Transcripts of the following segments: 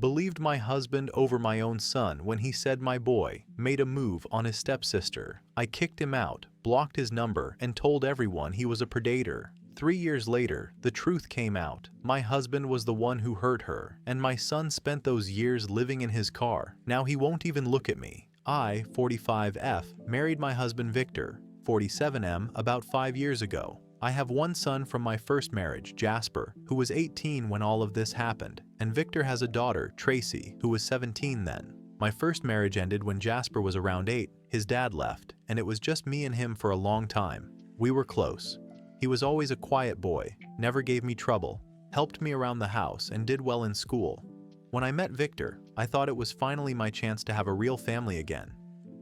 Believed my husband over my own son when he said my boy made a move on his stepsister. I kicked him out, blocked his number, and told everyone he was a predator. 3 years later, the truth came out. My husband was the one who hurt her, and my son spent those years living in his car. Now he won't even look at me. I, 45F, married my husband Victor, 47M, about 5 years ago. I have one son from my first marriage, Jasper, who was 18 when all of this happened, and Victor has a daughter, Tracy, who was 17 then. My first marriage ended when Jasper was around 8. His dad left, and it was just me and him for a long time. We were close. He was always a quiet boy, never gave me trouble, helped me around the house, and did well in school. When I met Victor, I thought it was finally my chance to have a real family again.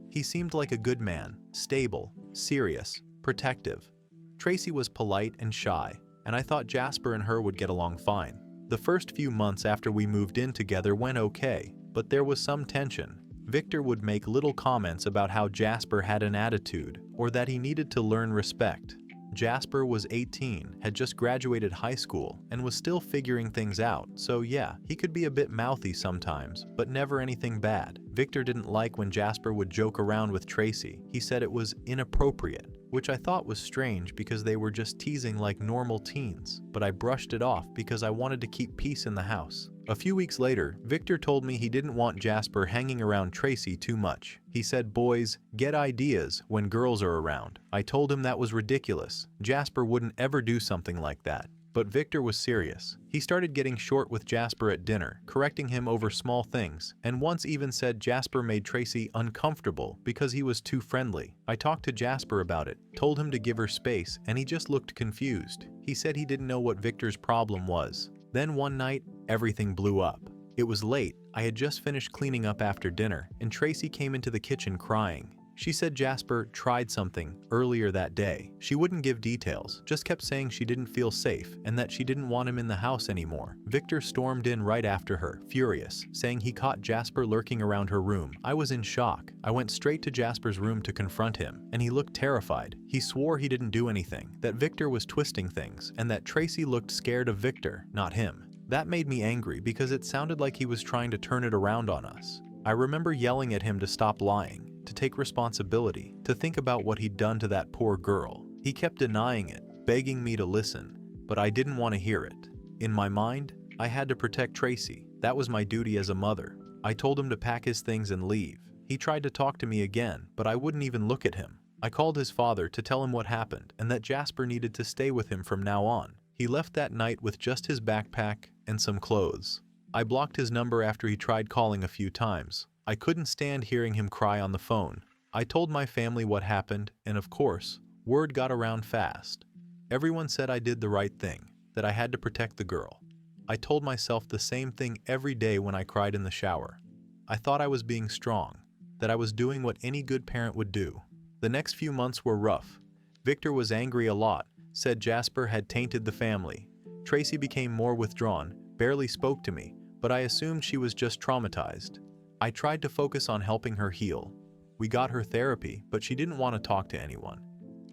He seemed like a good man, stable, serious, protective. Tracy was polite and shy, and I thought Jasper and her would get along fine. The first few months after we moved in together went okay, but there was some tension. Victor would make little comments about how Jasper had an attitude, or that he needed to learn respect. Jasper was 18, had just graduated high school, and was still figuring things out, so yeah, he could be a bit mouthy sometimes, but never anything bad. Victor didn't like when Jasper would joke around with Tracy. He said it was inappropriate, which I thought was strange because they were just teasing like normal teens, but I brushed it off because I wanted to keep peace in the house. A few weeks later, Victor told me he didn't want Jasper hanging around Tracy too much. He said boys get ideas when girls are around. I told him that was ridiculous. Jasper wouldn't ever do something like that. But Victor was serious. He started getting short with Jasper at dinner, correcting him over small things, and once even said Jasper made Tracy uncomfortable because he was too friendly. I talked to Jasper about it, told him to give her space, and he just looked confused. He said he didn't know what Victor's problem was. Then one night, everything blew up. It was late, I had just finished cleaning up after dinner, and Tracy came into the kitchen crying. She said Jasper tried something earlier that day. She wouldn't give details, just kept saying she didn't feel safe and that she didn't want him in the house anymore. Victor stormed in right after her, furious, saying he caught Jasper lurking around her room. I was in shock. I went straight to Jasper's room to confront him, and he looked terrified. He swore he didn't do anything, that Victor was twisting things, and that Tracy looked scared of Victor, not him. That made me angry because it sounded like he was trying to turn it around on us. I remember yelling at him to stop lying, to take responsibility, to think about what he'd done to that poor girl. He kept denying it, begging me to listen, but I didn't want to hear it. In my mind, I had to protect Tracy. That was my duty as a mother. I told him to pack his things and leave. He tried to talk to me again, but I wouldn't even look at him. I called his father to tell him what happened and that Jasper needed to stay with him from now on. He left that night with just his backpack and some clothes. I blocked his number after he tried calling a few times. I couldn't stand hearing him cry on the phone. I told my family what happened, and of course, word got around fast. Everyone said I did the right thing, that I had to protect the girl. I told myself the same thing every day when I cried in the shower. I thought I was being strong, that I was doing what any good parent would do. The next few months were rough. Victor was angry a lot, said Jasper had tainted the family. Tracy became more withdrawn, barely spoke to me, but I assumed she was just traumatized. I tried to focus on helping her heal. We got her therapy, but she didn't want to talk to anyone.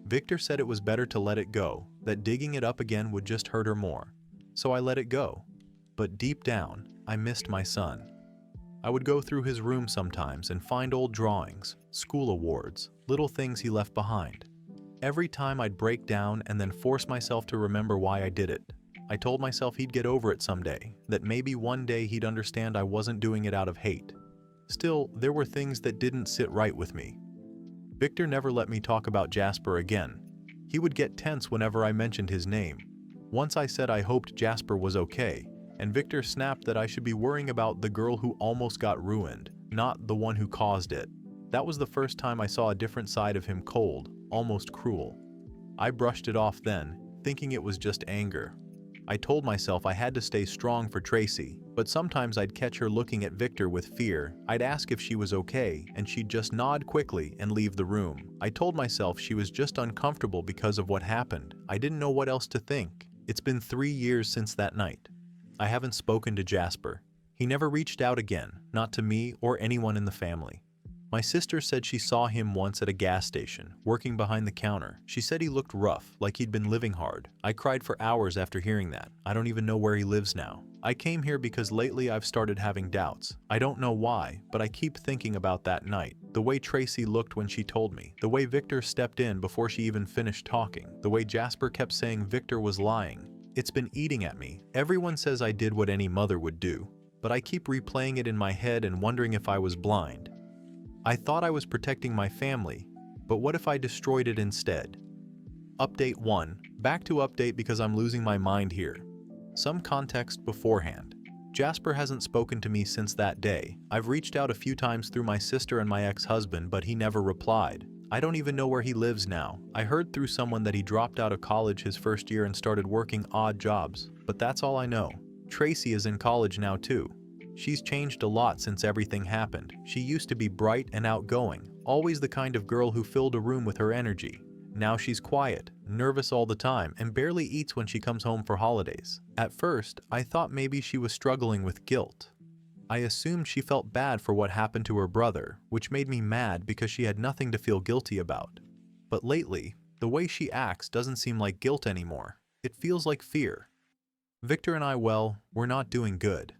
Victor said it was better to let it go, that digging it up again would just hurt her more. So I let it go. But deep down, I missed my son. I would go through his room sometimes and find old drawings, school awards, little things he left behind. Every time I'd break down and then force myself to remember why I did it. I told myself he'd get over it someday, that maybe one day he'd understand I wasn't doing it out of hate. Still, there were things that didn't sit right with me. Victor never let me talk about Jasper again. He would get tense whenever I mentioned his name. Once I said I hoped Jasper was okay, and Victor snapped that I should be worrying about the girl who almost got ruined, not the one who caused it. That was the first time I saw a different side of him, cold, almost cruel. I brushed it off then, thinking it was just anger. I told myself I had to stay strong for Tracy, but sometimes I'd catch her looking at Victor with fear. I'd ask if she was okay, and she'd just nod quickly and leave the room. I told myself she was just uncomfortable because of what happened. I didn't know what else to think. It's been 3 years since that night. I haven't spoken to Jasper. He never reached out again, not to me or anyone in the family. My sister said she saw him once at a gas station, working behind the counter. She said he looked rough, like he'd been living hard. I cried for hours after hearing that. I don't even know where he lives now. I came here because lately I've started having doubts. I don't know why, but I keep thinking about that night. The way Tracy looked when she told me. The way Victor stepped in before she even finished talking. The way Jasper kept saying Victor was lying. It's been eating at me. Everyone says I did what any mother would do, but I keep replaying it in my head and wondering if I was blind. I thought I was protecting my family, but what if I destroyed it instead? Update 1. Back to update because I'm losing my mind here. Some context beforehand. Jasper hasn't spoken to me since that day. I've reached out a few times through my sister and my ex-husband, but he never replied. I don't even know where he lives now. I heard through someone that he dropped out of college his first year and started working odd jobs, but that's all I know. Tracy is in college now too. She's changed a lot since everything happened. She used to be bright and outgoing, always the kind of girl who filled a room with her energy. Now she's quiet, nervous all the time, and barely eats when she comes home for holidays. At first, I thought maybe she was struggling with guilt. I assumed she felt bad for what happened to her brother, which made me mad because she had nothing to feel guilty about. But lately, the way she acts doesn't seem like guilt anymore. It feels like fear. Victor and I, well, we're not doing good.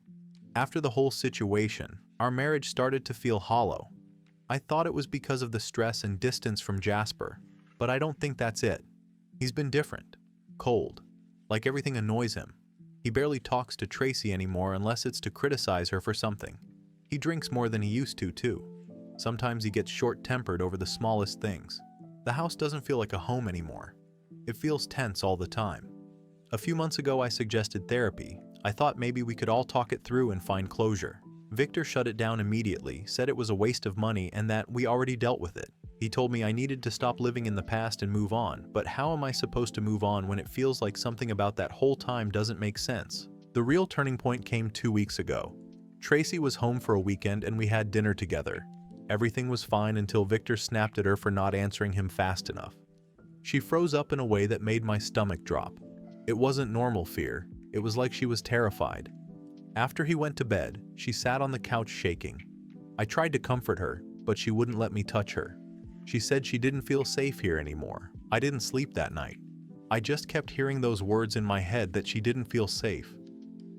After the whole situation, our marriage started to feel hollow. I thought it was because of the stress and distance from Jasper. But I don't think that's it. He's been different. Cold. Like everything annoys him. He barely talks to Tracy anymore unless it's to criticize her for something. He drinks more than he used to, too. Sometimes he gets short-tempered over the smallest things. The house doesn't feel like a home anymore. It feels tense all the time. A few months ago I suggested therapy. I thought maybe we could all talk it through and find closure. Victor shut it down immediately, said it was a waste of money and that we already dealt with it. He told me I needed to stop living in the past and move on, but how am I supposed to move on when it feels like something about that whole time doesn't make sense? The real turning point came 2 weeks ago. Tracy was home for a weekend and we had dinner together. Everything was fine until Victor snapped at her for not answering him fast enough. She froze up in a way that made my stomach drop. It wasn't normal fear, it was like she was terrified. After he went to bed, she sat on the couch shaking. I tried to comfort her, but she wouldn't let me touch her. She said she didn't feel safe here anymore. I didn't sleep that night. I just kept hearing those words in my head that she didn't feel safe.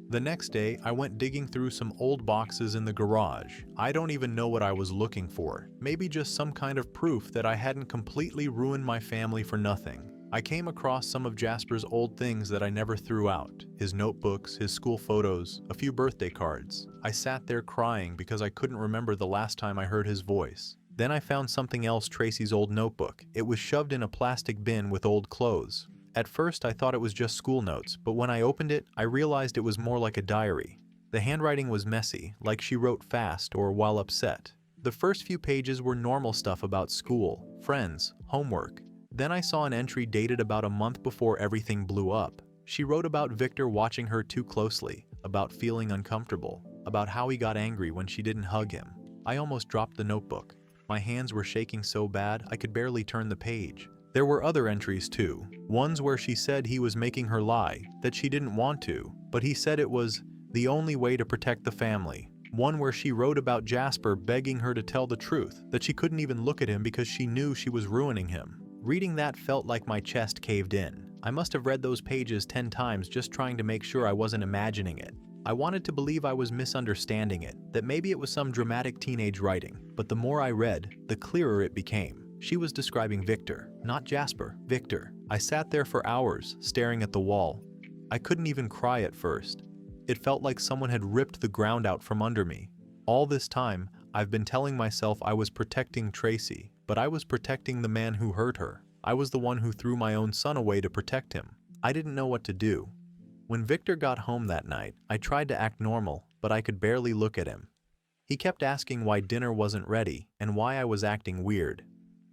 The next day, I went digging through some old boxes in the garage. I don't even know what I was looking for. Maybe just some kind of proof that I hadn't completely ruined my family for nothing. I came across some of Jasper's old things that I never threw out. His notebooks, his school photos, a few birthday cards. I sat there crying because I couldn't remember the last time I heard his voice. Then I found something else, Tracy's old notebook. It was shoved in a plastic bin with old clothes. At first I thought it was just school notes, but when I opened it, I realized it was more like a diary. The handwriting was messy, like she wrote fast or while upset. The first few pages were normal stuff about school, friends, homework. Then I saw an entry dated about a month before everything blew up. She wrote about Victor watching her too closely, about feeling uncomfortable, about how he got angry when she didn't hug him. I almost dropped the notebook. My hands were shaking so bad I could barely turn the page. There were other entries too, ones where she said he was making her lie, that she didn't want to, but he said it was the only way to protect the family. One where she wrote about Jasper begging her to tell the truth, that she couldn't even look at him because she knew she was ruining him. Reading that felt like my chest caved in. I must have read those pages 10 times just trying to make sure I wasn't imagining it. I wanted to believe I was misunderstanding it, that maybe it was some dramatic teenage writing, but the more I read, the clearer it became. She was describing Victor, not Jasper, Victor. I sat there for hours, staring at the wall. I couldn't even cry at first. It felt like someone had ripped the ground out from under me. All this time, I've been telling myself I was protecting Tracy, but I was protecting the man who hurt her. I was the one who threw my own son away to protect him. I didn't know what to do. When Victor got home that night, I tried to act normal, but I could barely look at him. He kept asking why dinner wasn't ready and why I was acting weird.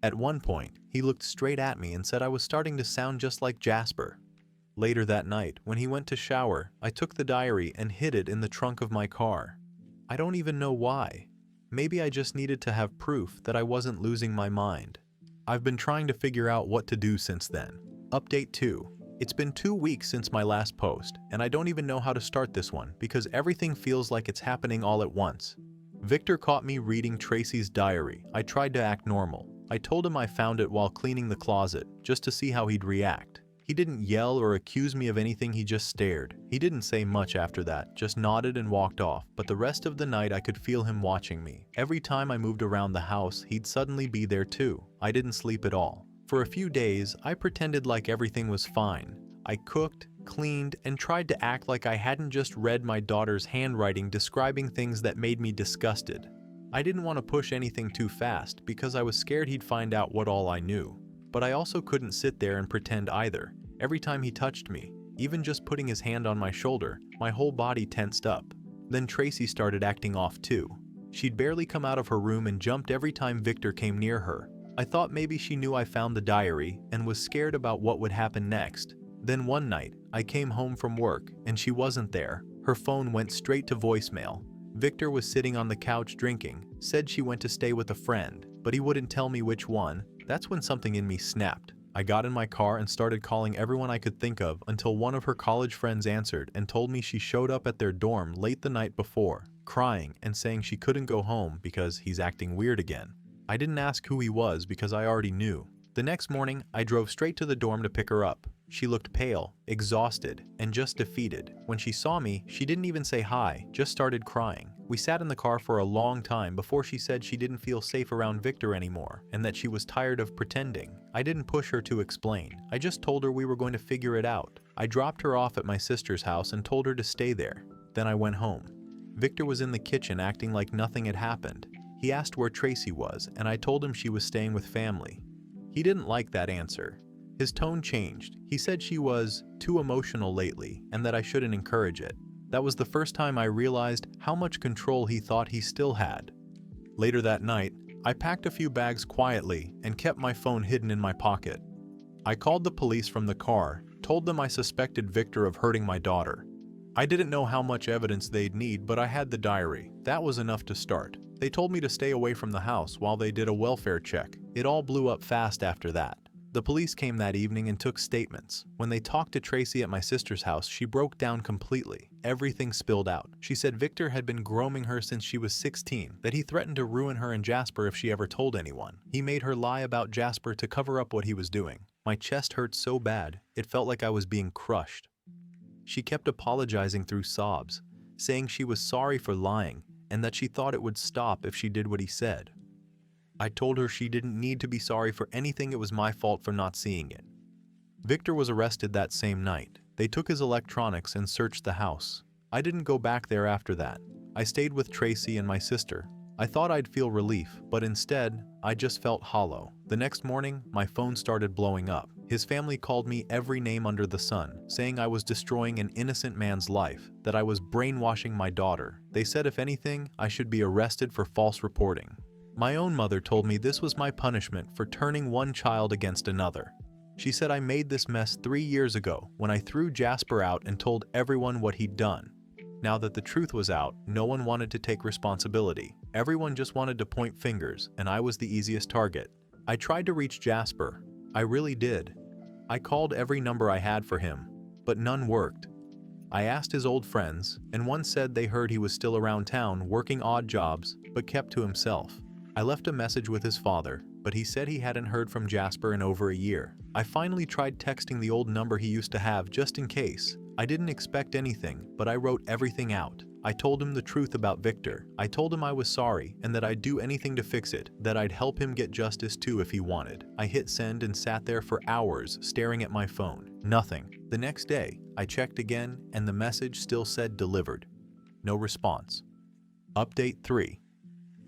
At one point, he looked straight at me and said I was starting to sound just like Jasper. Later that night, when he went to shower, I took the diary and hid it in the trunk of my car. I don't even know why. Maybe I just needed to have proof that I wasn't losing my mind. I've been trying to figure out what to do since then. Update 2. It's been 2 weeks since my last post, and I don't even know how to start this one because everything feels like it's happening all at once. Victor caught me reading Tracy's diary. I tried to act normal. I told him I found it while cleaning the closet, just to see how he'd react. He didn't yell or accuse me of anything, he just stared. He didn't say much after that, just nodded and walked off, but the rest of the night I could feel him watching me. Every time I moved around the house, he'd suddenly be there too. I didn't sleep at all. For a few days, I pretended like everything was fine. I cooked, cleaned, and tried to act like I hadn't just read my daughter's handwriting describing things that made me disgusted. I didn't want to push anything too fast because I was scared he'd find out what all I knew. But I also couldn't sit there and pretend either. Every time he touched me, even just putting his hand on my shoulder, my whole body tensed up. Then Tracy started acting off too. She'd barely come out of her room and jumped every time Victor came near her. I thought maybe she knew I found the diary and was scared about what would happen next. Then one night, I came home from work and she wasn't there. Her phone went straight to voicemail. Victor was sitting on the couch drinking, said she went to stay with a friend, but he wouldn't tell me which one. That's when something in me snapped. I got in my car and started calling everyone I could think of until one of her college friends answered and told me she showed up at their dorm late the night before, crying and saying she couldn't go home because he's acting weird again. I didn't ask who he was because I already knew. The next morning, I drove straight to the dorm to pick her up. She looked pale, exhausted, and just defeated. When she saw me, she didn't even say hi, just started crying. We sat in the car for a long time before she said she didn't feel safe around Victor anymore and that she was tired of pretending. I didn't push her to explain. I just told her we were going to figure it out. I dropped her off at my sister's house and told her to stay there. Then I went home. Victor was in the kitchen acting like nothing had happened. He asked where Tracy was, and I told him she was staying with family. He didn't like that answer. His tone changed. He said she was too emotional lately and that I shouldn't encourage it. That was the first time I realized how much control he thought he still had. Later that night, I packed a few bags quietly and kept my phone hidden in my pocket. I called the police from the car, told them I suspected Victor of hurting my daughter. I didn't know how much evidence they'd need, but I had the diary. That was enough to start. They told me to stay away from the house while they did a welfare check. It all blew up fast after that. The police came that evening and took statements. When they talked to Tracy at my sister's house, she broke down completely. Everything spilled out. She said Victor had been grooming her since she was 16, that he threatened to ruin her and Jasper if she ever told anyone. He made her lie about Jasper to cover up what he was doing. My chest hurt so bad, it felt like I was being crushed. She kept apologizing through sobs, saying she was sorry for lying and that she thought it would stop if she did what he said. I told her she didn't need to be sorry for anything, it was my fault for not seeing it. Victor was arrested that same night. They took his electronics and searched the house. I didn't go back there after that. I stayed with Tracy and my sister. I thought I'd feel relief, but instead, I just felt hollow. The next morning, my phone started blowing up. His family called me every name under the sun, saying I was destroying an innocent man's life, that I was brainwashing my daughter. They said if anything, I should be arrested for false reporting. My own mother told me this was my punishment for turning one child against another. She said I made this mess 3 years ago when I threw Jasper out and told everyone what he'd done. Now that the truth was out, no one wanted to take responsibility. Everyone just wanted to point fingers, and I was the easiest target. I tried to reach Jasper. I really did. I called every number I had for him, but none worked. I asked his old friends, and one said they heard he was still around town working odd jobs, but kept to himself. I left a message with his father, but he said he hadn't heard from Jasper in over a year. I finally tried texting the old number he used to have just in case. I didn't expect anything, but I wrote everything out. I told him the truth about Victor. I told him I was sorry and that I'd do anything to fix it, that I'd help him get justice too if he wanted. I hit send and sat there for hours staring at my phone. Nothing. The next day, I checked again and the message still said delivered. No response. Update 3.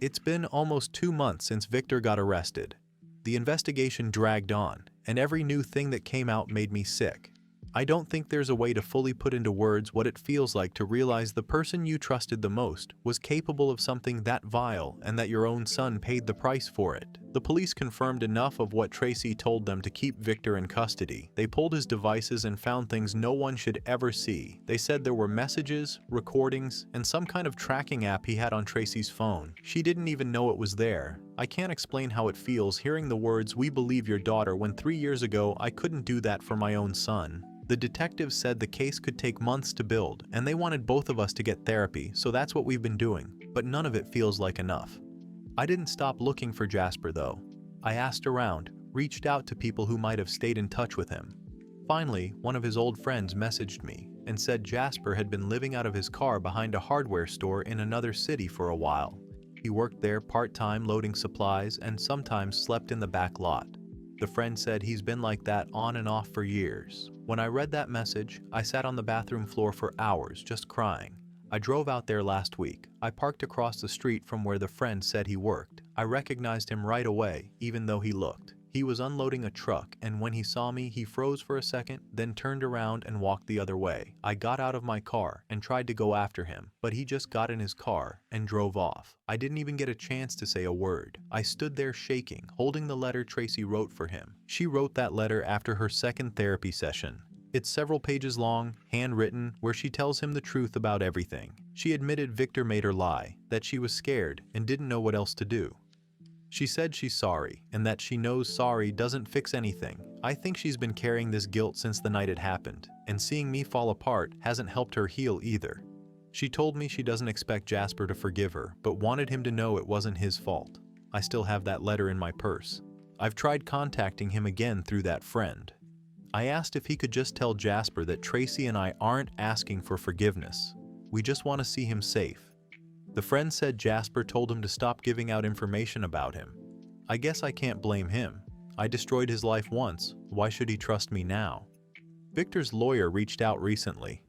It's been almost 2 months since Victor got arrested. The investigation dragged on, and every new thing that came out made me sick. I don't think there's a way to fully put into words what it feels like to realize the person you trusted the most was capable of something that vile and that your own son paid the price for it. The police confirmed enough of what Tracy told them to keep Victor in custody. They pulled his devices and found things no one should ever see. They said there were messages, recordings, and some kind of tracking app he had on Tracy's phone. She didn't even know it was there. I can't explain how it feels hearing the words, "We believe your daughter," when 3 years ago I couldn't do that for my own son. The detectives said the case could take months to build, and they wanted both of us to get therapy, so that's what we've been doing, but none of it feels like enough. I didn't stop looking for Jasper though. I asked around, reached out to people who might have stayed in touch with him. Finally, one of his old friends messaged me and said Jasper had been living out of his car behind a hardware store in another city for a while. He worked there part-time loading supplies and sometimes slept in the back lot. The friend said he's been like that on and off for years. When I read that message, I sat on the bathroom floor for hours just crying. I drove out there last week. I parked across the street from where the friend said he worked. I recognized him right away, even though he looked. He was unloading a truck, and when he saw me, he froze for a second, then turned around and walked the other way. I got out of my car and tried to go after him, but he just got in his car and drove off. I didn't even get a chance to say a word. I stood there shaking, holding the letter Tracy wrote for him. She wrote that letter after her second therapy session. It's several pages long, handwritten, where she tells him the truth about everything. She admitted Victor made her lie, that she was scared and didn't know what else to do. She said she's sorry, and that she knows sorry doesn't fix anything. I think she's been carrying this guilt since the night it happened, and seeing me fall apart hasn't helped her heal either. She told me she doesn't expect Jasper to forgive her, but wanted him to know it wasn't his fault. I still have that letter in my purse. I've tried contacting him again through that friend. I asked if he could just tell Jasper that Tracy and I aren't asking for forgiveness. We just want to see him safe. The friend said Jasper told him to stop giving out information about him. I guess I can't blame him. I destroyed his life once. Why should he trust me now? Victor's lawyer reached out recently.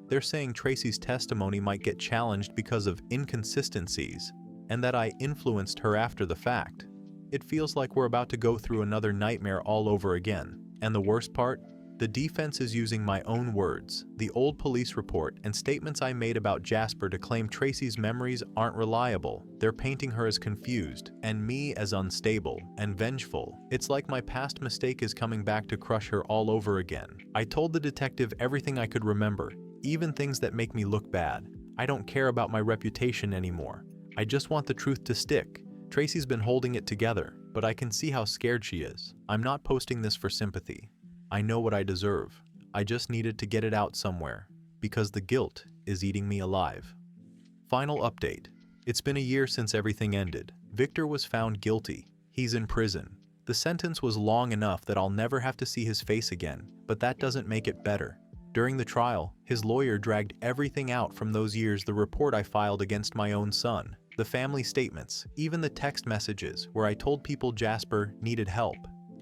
They're saying Tracy's testimony might get challenged because of inconsistencies, and that I influenced her after the fact. It feels like we're about to go through another nightmare all over again. And the worst part? The defense is using my own words, the old police report, and statements I made about Jasper to claim Tracy's memories aren't reliable. They're painting her as confused, and me as unstable and vengeful. It's like my past mistake is coming back to crush her all over again. I told the detective everything I could remember, even things that make me look bad. I don't care about my reputation anymore. I just want the truth to stick. Tracy's been holding it together, but I can see how scared she is. I'm not posting this for sympathy. I know what I deserve. I just needed to get it out somewhere, because the guilt is eating me alive. Final update. It's been a year since everything ended. Victor was found guilty. He's in prison. The sentence was long enough that I'll never have to see his face again, but that doesn't make it better. During the trial, his lawyer dragged everything out from those years, the report I filed against my own son, the family statements, even the text messages where I told people Jasper needed help.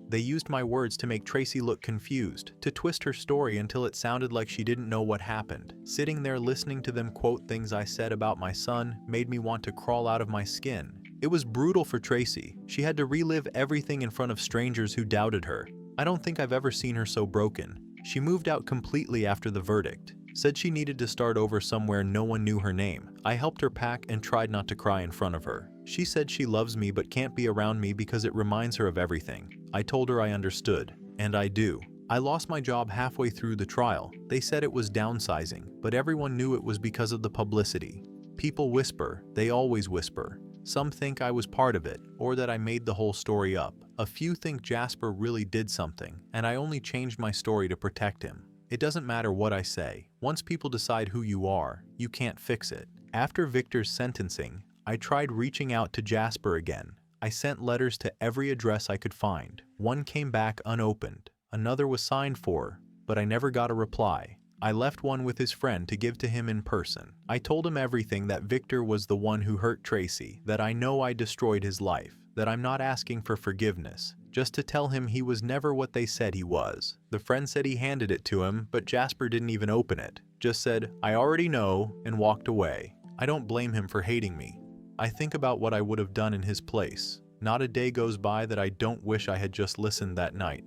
They used my words to make Tracy look confused, to twist her story until it sounded like she didn't know what happened. Sitting there listening to them quote things I said about my son made me want to crawl out of my skin. It was brutal for Tracy. She had to relive everything in front of strangers who doubted her. I don't think I've ever seen her so broken. She moved out completely after the verdict. Said she needed to start over somewhere no one knew her name. I helped her pack and tried not to cry in front of her. She said she loves me but can't be around me because it reminds her of everything. I told her I understood, and I do. I lost my job halfway through the trial. They said it was downsizing, but everyone knew it was because of the publicity. People whisper, they always whisper. Some think I was part of it, or that I made the whole story up. A few think Jasper really did something, and I only changed my story to protect him. It doesn't matter what I say. Once people decide who you are, you can't fix it. After Victor's sentencing, I tried reaching out to Jasper again. I sent letters to every address I could find. One came back unopened. Another was signed for, but I never got a reply. I left one with his friend to give to him in person. I told him everything, that Victor was the one who hurt Tracy, that I know I destroyed his life, that I'm not asking for forgiveness, just to tell him he was never what they said he was. The friend said he handed it to him, but Jasper didn't even open it. Just said, "I already know," and walked away. I don't blame him for hating me. I think about what I would have done in his place. Not a day goes by that I don't wish I had just listened that night.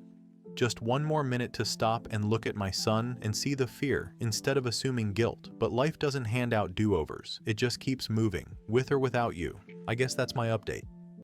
Just one more minute to stop and look at my son and see the fear instead of assuming guilt. But life doesn't hand out do-overs. It just keeps moving, with or without you. I guess that's my update.